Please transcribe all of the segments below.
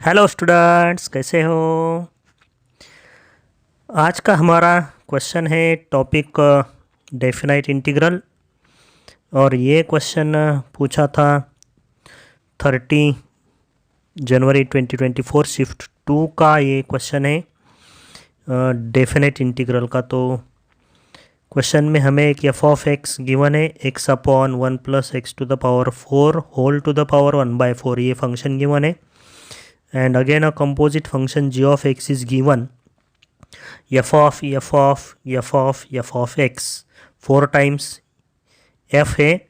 Hello students, कैसे हो? आज का हमारा क्वेश्चन है टॉपिक डेफिनाइट इंटीग्रल। और ये क्वेश्चन पूछा था 30 जनवरी 2024 शिफ्ट 2 का। ये क्वेश्चन है डेफिनाइट इंटीग्रल का। तो क्वेश्चन में हमें एक एफ ऑफ एक्स गिवन है, x upon 1 plus x to the power 4 whole to the power 1/4 ये फंक्शन गिवन है। And again a composite function g of x is given, f of x 4 times f है।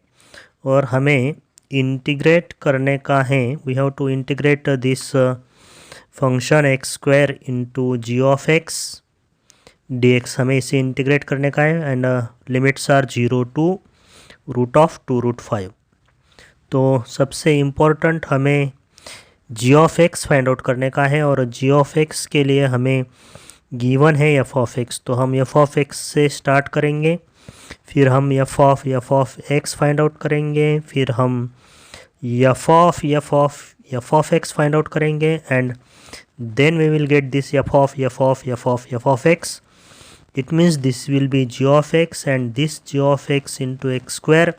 और हमें integrate करने का है, we have to integrate this function x square into g of x d x, हमें इसे integrate करने का है। And limits are 0 to √2√5। तो सबसे इम्पोर्टेंट हमें g of x find out करने का है, और जी ऑफ एक्स के लिए हमें गिवन है एफ ऑफ एक्स। तो हम एफ ऑफ एक्स से स्टार्ट करेंगे, फिर हम F of x find out करेंगे, फिर हम F of x find out करेंगे, and then we will get this F of X. It means this will be G of x, and this G of X into X square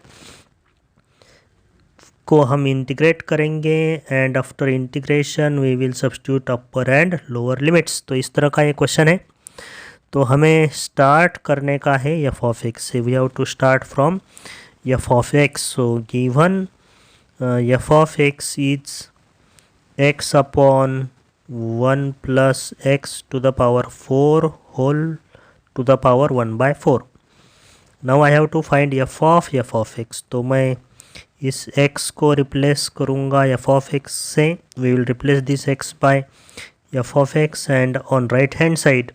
को हम integrate करेंगे। And after integration we will substitute upper and lower limits. तो इस तरह का ये question है। तो हमें स्टार्ट करने का है एफ ऑफ एक्स से। We have to start from f of x. So given f of x is x upon 1 plus x to the power 4 whole to the power 1/4. Now I have to find f of x. तो मैं इस x को replace करूँगा f of x से। We will replace this x by f of x, and on right hand side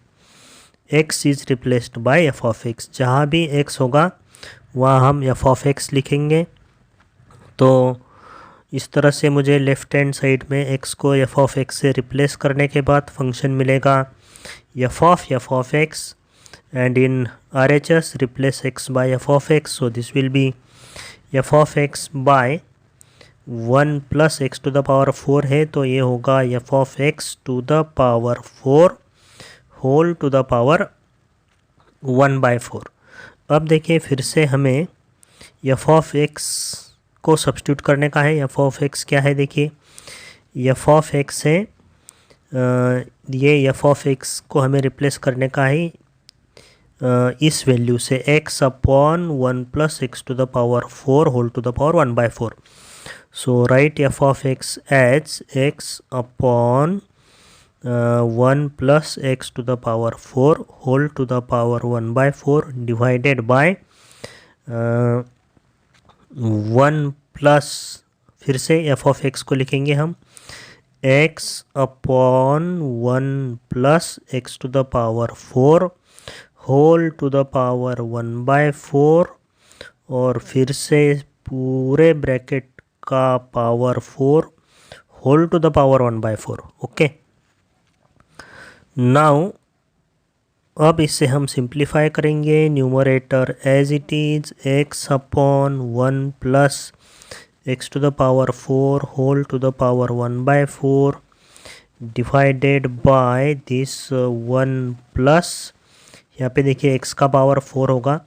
x is replaced by f of x. जहाँ भी x होगा वहाँ हम एफ ऑफ एक्स लिखेंगे। तो इस तरह से मुझे लेफ्ट हैंड साइड में x को एफ ऑफ एक्स से रिप्लेस करने के बाद फंक्शन मिलेगा f of x, and in RHS replace x by f of x. So this will be f of x by 1 plus x to the power 4 है, तो ये होगा f of x to the power 4 whole to the power 1/4. अब देखिए फिर से हमें f of x को सब्स्टिट्यूट करने का है. एफ ऑफ एक्स क्या है देखिए, एफ ऑफ एक्स है ये एफ ऑफ एक्स को हमें रिप्लेस करने का है इस वैल्यू से, x upon 1 plus x to the power 4 whole to the power 1/4. So write f of x as x upon 1 plus x to the power 4 whole to the power 1/4 divided by 1 plus, फिर से f of x को लिखेंगे हम x upon 1 plus x to the power 4 whole to the power 1/4, और फिर से पूरे bracket का power 4 whole to the power 1/4. Okay, now अब इससे हम सिंप्लीफाई करेंगे. Numerator as it is x upon 1 plus x to the power 4 whole to the power 1/4 divided by this 1 plus, यहाँ पे देखिए x का पावर 4 होगा,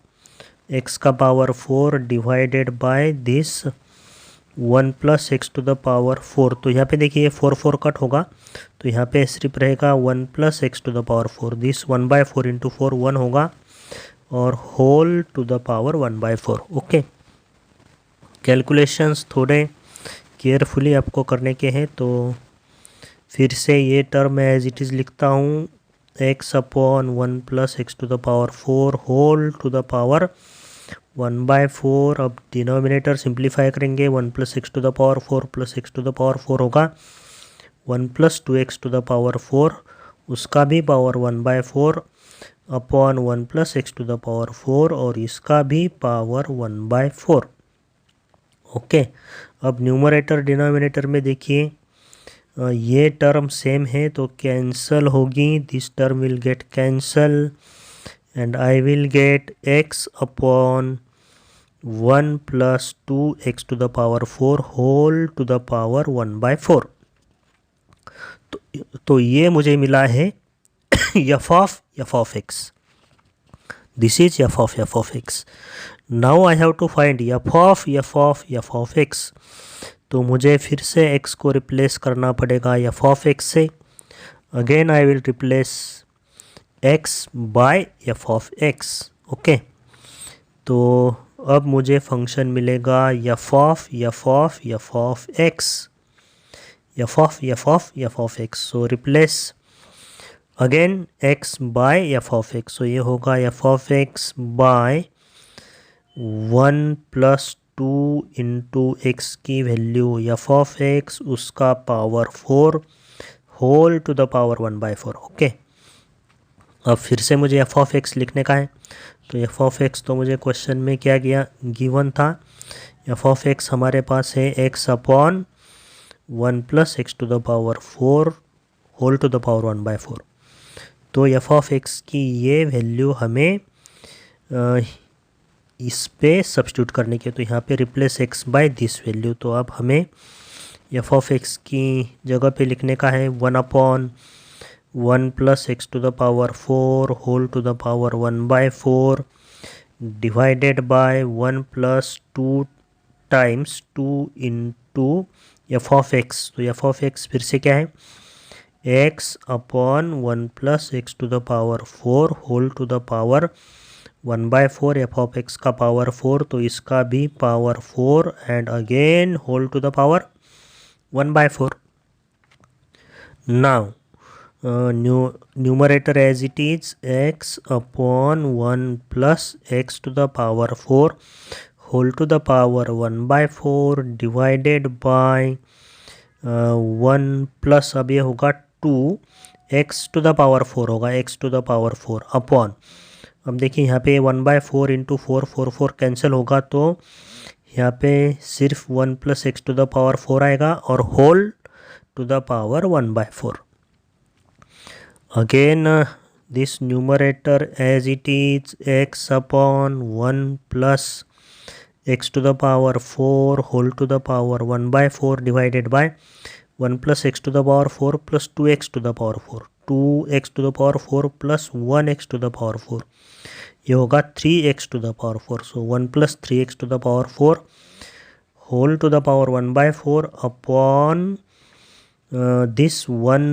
x का power 4 divided by this 1 plus x to the power 4. तो यहाँ पे देखिए 4 कट होगा, तो यहाँ पे सिर्फ रहेगा 1 plus x to the power 4. This 1/4 into 4 1 होगा, और whole to the power 1/4. Okay, calculations थोड़े केयरफुली आपको करने के हैं. तो फिर से ये टर्म मैं एज इट इज़ लिखता हूँ, x upon 1 plus x to the power 4 whole to the power 1/4. अब डिनोमिनेटर सिंप्लीफाई करेंगे, 1 plus x to the power 4 plus x to the power 4 होगा, 1 plus 2x to the power 4 उसका भी power 1/4 upon 1 plus x to the power 4 और इसका भी power 1/4. Okay, अब numerator denominator में देखिए ये टर्म सेम है तो कैंसल होगी. This term will get cancel, and I will get x upon 1 plus 2x to the power 4 whole to the power 1/4. तो ये मुझे मिला है f of x. This is f of x. Now I have to find f of x. तो मुझे फिर से x को रिप्लेस करना पड़ेगा f of x से. Again I will replace x by f of x. Okay, तो अब मुझे फंक्शन मिलेगा f of x. f of x. So replace again x by f of x. So ये होगा f of x by 1 plus 2 into x की value f of x उसका power 4 whole to the power 1/4. Okay, अब फिर से मुझे f of x लिखने का है. तो f of x तो मुझे क्वेश्चन में क्या किया, गिवन था. f of x हमारे पास है x upon 1 plus x to the power 4 whole to the power 1/4. तो f of x की ये वैल्यू हमें इस पे सब्स्टिट्यूट करने की है. तो यहाँ पे replace x by this value. तो अब हमें f of x की जगह पे लिखने का है 1 upon 1 plus x to the power 4 whole to the power 1/4 divided by 1 plus 2 times 2 into f of x. तो f of x फिर से क्या है, x upon 1 plus x to the power 4 whole to the power 1/4. f of x का power 4, तो इसका भी power 4 and again whole to the power 1/4. Now numerator as it is x upon 1 plus x to the power 4 whole to the power 1/4 divided by 1 plus अब ये होगा 2 x to the power 4 होगा, x to the power 4 upon, अब देखिए यहाँ पे 1/4 into 4 4 cancel होगा. तो यहाँ पे सिर्फ 1 plus x to the power 4 आएगा और whole to the power 1/4. Again this numerator as it is x upon 1 plus x to the power 4 whole to the power 1/4 divided by 1 plus x to the power 4 plus 2x to the power 4. 2x to the power 4 plus 1x to the power 4. ये होगा 3x to the power 4. So 1 plus 3x to the power 4 whole to the power 1/4 upon this 1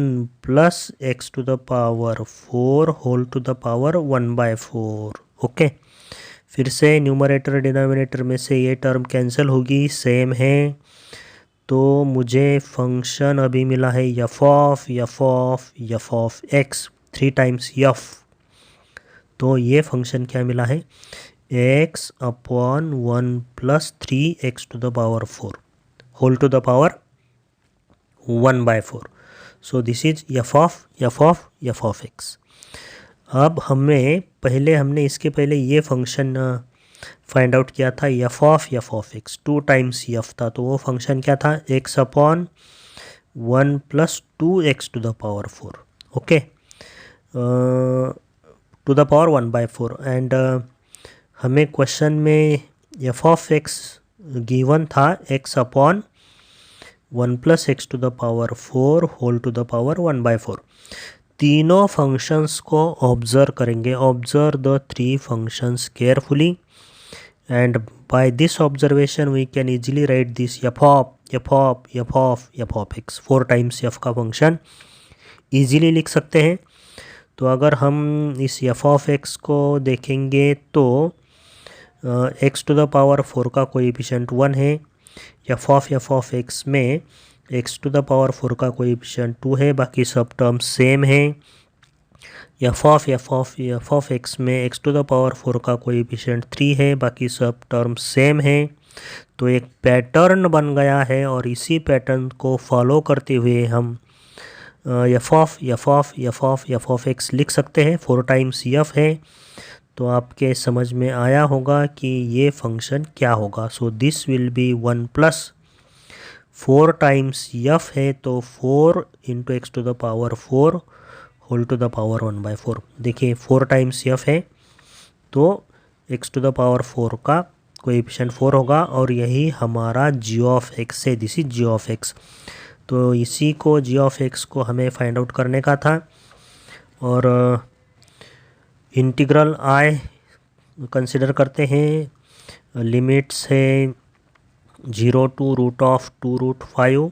plus x to the power 4 whole to the power 1/4. Okay, फिर से numerator denominator में से ये term cancel होगी, same है. तो मुझे function अभी मिला है f of x 3 times f. तो ये फंक्शन क्या मिला है, x upon 1 plus 3x to the power 4 whole to the power 1/4. So this is f of x. अब हमने इसके पहले ये फंक्शन फाइंड आउट किया था f of x 2 times f था. तो वो फंक्शन क्या था, x upon 1 plus 2x to the power 4. Okay, to the power 1/4. And हमें क्वेश्चन में f of x गिवन था x upon 1 plus x to the power 4 whole to the power 1/4. तीनों functions को ऑब्जर्व करेंगे. Observe the 3 functions carefully and by this observation we can easily write this f of x 4 times f का function easily लिख सकते हैं. तो अगर हम इस f of x को देखेंगे तो x to the power 4 का कोएफिशिएंट 1 है. f of x में x to the power 4 का कोएफिशिएंट 2 है, बाकी सब टर्म सेम है. f of x में x to the power 4 का कोएफिशिएंट 3 है, बाकी सब टर्म सेम है. तो एक पैटर्न बन गया है और इसी पैटर्न को फॉलो करते हुए हम f of x लिख सकते हैं. 4 times f है, तो आपके समझ में आया होगा कि ये फंक्शन क्या होगा. सो this will B 1 plus 4 times f है, तो 4 into x to the power 4 whole to the power 1/4. देखिए 4 times f है, तो x to the power 4 का कोएफिशिएंट 4 होगा और यही हमारा g of x है. This is g of x. तो इसी को जी ऑफ एक्स को हमें फाइंड आउट करने का था। और इंटीग्रल आई कंसिडर करते हैं, लिमिट्स है 0 to √2√5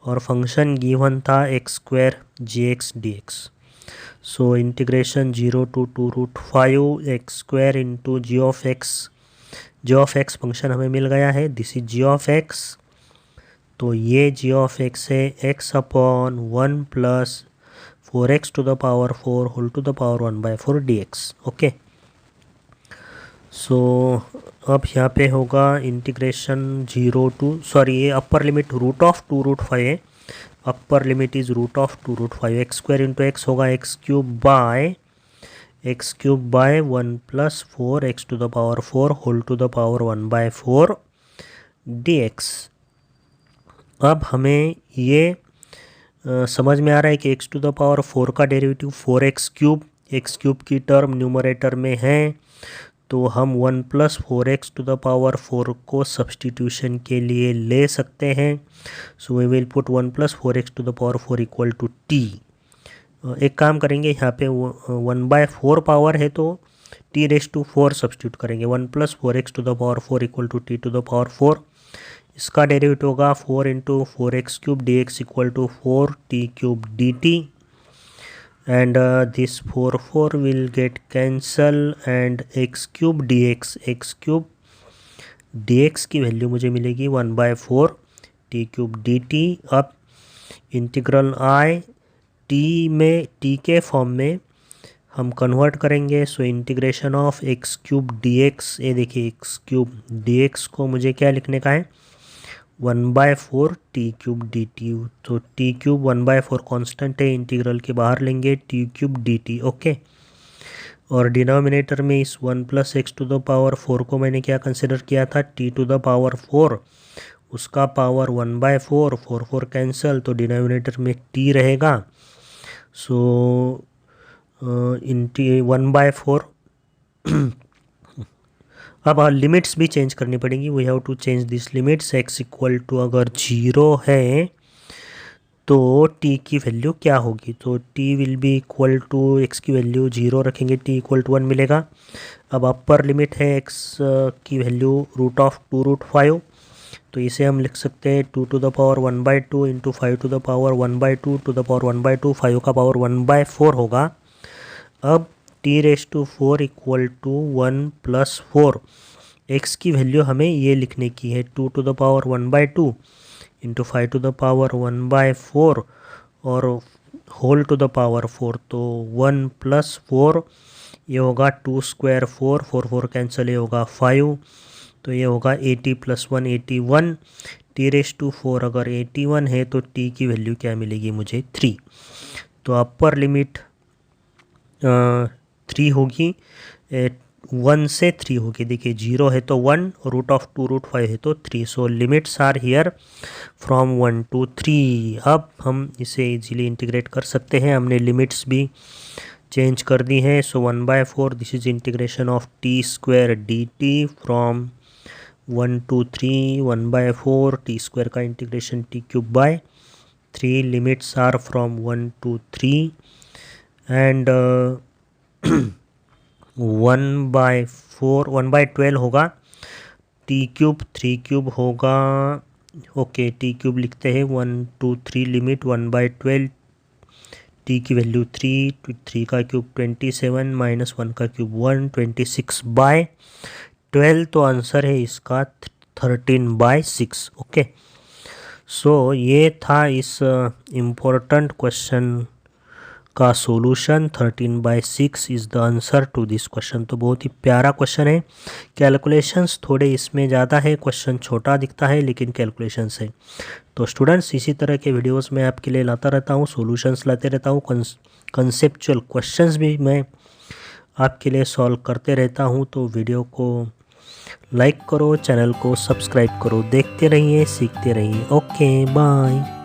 और फंक्शन गिवन था x² gx dx। So integration 0 to 2√5 x² into g of x function हमें मिल गया है। This is g of x. तो ये जी ऑफ एक्स है x/1 + 4x to the power 4 whole to the power 1/4 dx। Okay, सो अब यहाँ पे होगा इंटीग्रेशन 0 to ये अपर लिमिट √2√5 है। Upper limit is √2√5 x² into x होगा x³ bye 1 + 4x to the power 4 whole to the power 1/4 dx। अब हमें ये समझ में आ रहा है कि x to the power 4 का डेरिवेटिव 4x³ की टर्म न्यूमरेटर में है, तो हम 1 + 4x to the power 4 को सब्सटीट्यूशन के लिए ले सकते हैं। So we will put 1 + 4x to the power 4 equal to t। एक काम करेंगे, यहाँ पे 1/4 पावर है तो t⁴ सब्सटीट्यूट करेंगे। 1 + 4x to the power 4 equal to t to the power 4। इसका डेरिवेटिव होगा 4 × 4x³ dx equal to 4t³ dt। and this 4 will get cancel and x³ dx की वैल्यू मुझे मिलेगी 1/4 t³ dt। अब integral आई t के form में हम convert करेंगे। So integration of x³ dx, ये देखिए x³ dx को मुझे क्या लिखने का है 1/4 t³ dt। तो t³ 1/4 कांस्टेंट है, इंटीग्रल के बाहर लेंगे t³ dt। ओके, और डिनोमिनेटर में इस 1 + x to the power 4 को मैंने क्या कंसिडर किया था t to the power 4, उसका पावर 1/4, 4 कैंसल, तो डिनोमिनेटर में t रहेगा। सो 1/4। अब लिमिट्स भी चेंज करनी पड़ेंगी। We have to change this limits. x equal to अगर 0 है तो t की वैल्यू क्या होगी, तो t will be equal to x की वैल्यू 0 रखेंगे, t इक्वल टू 1 मिलेगा। अब अपर लिमिट है x की वैल्यू √2√5, तो इसे हम लिख सकते हैं 2 to the power 1/2 into 5 to the power 1/2 to the power 1/2, 5 का पावर 1/4 होगा। अब t⁴ इक्वल टू 1 + 4, x की वैल्यू हमें ये लिखने की है 2 to the power 1/2 into 5 to the power 1/4 और होल टू द पावर 4, तो 1 + 4 ये होगा 2² 4, 4 कैंसिल, ये होगा 5, तो ये होगा 80 + 1 81। t⁴ अगर 81 है तो t की वैल्यू क्या मिलेगी मुझे 3। तो अपर लिमिट 3 होगी, 1 से 3 होगी। देखिए 0 है तो 1, √2√5 है तो 3। So limits are here from 1 to 3। अब हम इसे इजीली इंटीग्रेट कर सकते हैं, हमने लिमिट्स भी चेंज कर दी हैं। So 1/4 this is integration of t² dt from 1 to 3, 1/4 t² का integration t³/3। Limits are from 1 to 3 and 1/12 होगा, t³ 3³ होगा। ओके, t³ लिखते हैं 1 to 3 लिमिट 1/12, t की वैल्यू 3, 3 का क्यूब 27 माइनस 1 का क्यूब 1, 26/12। तो आंसर है इसका 13/6। ओके, सो ये था इस इम्पोर्टेंट क्वेश्चन का solution. 13/6 is the answer to this question. तो बहुत ही प्यारा क्वेश्चन है। कैलकुलेशंस थोड़े इसमें ज़्यादा है, क्वेश्चन छोटा दिखता है लेकिन कैलकुलेशंस है। तो स्टूडेंट्स इसी तरह के वीडियोस मैं आपके लिए लाता रहता हूँ, सॉल्यूशंस लाते रहता हूँ, कंसेप्चुअल क्वेश्चंस भी मैं आपके लिए सॉल्व करते रहता हूँ। तो वीडियो को लाइक करो, चैनल को सब्सक्राइब करो, देखते रहिए, सीखते रहिए। Okay, bye.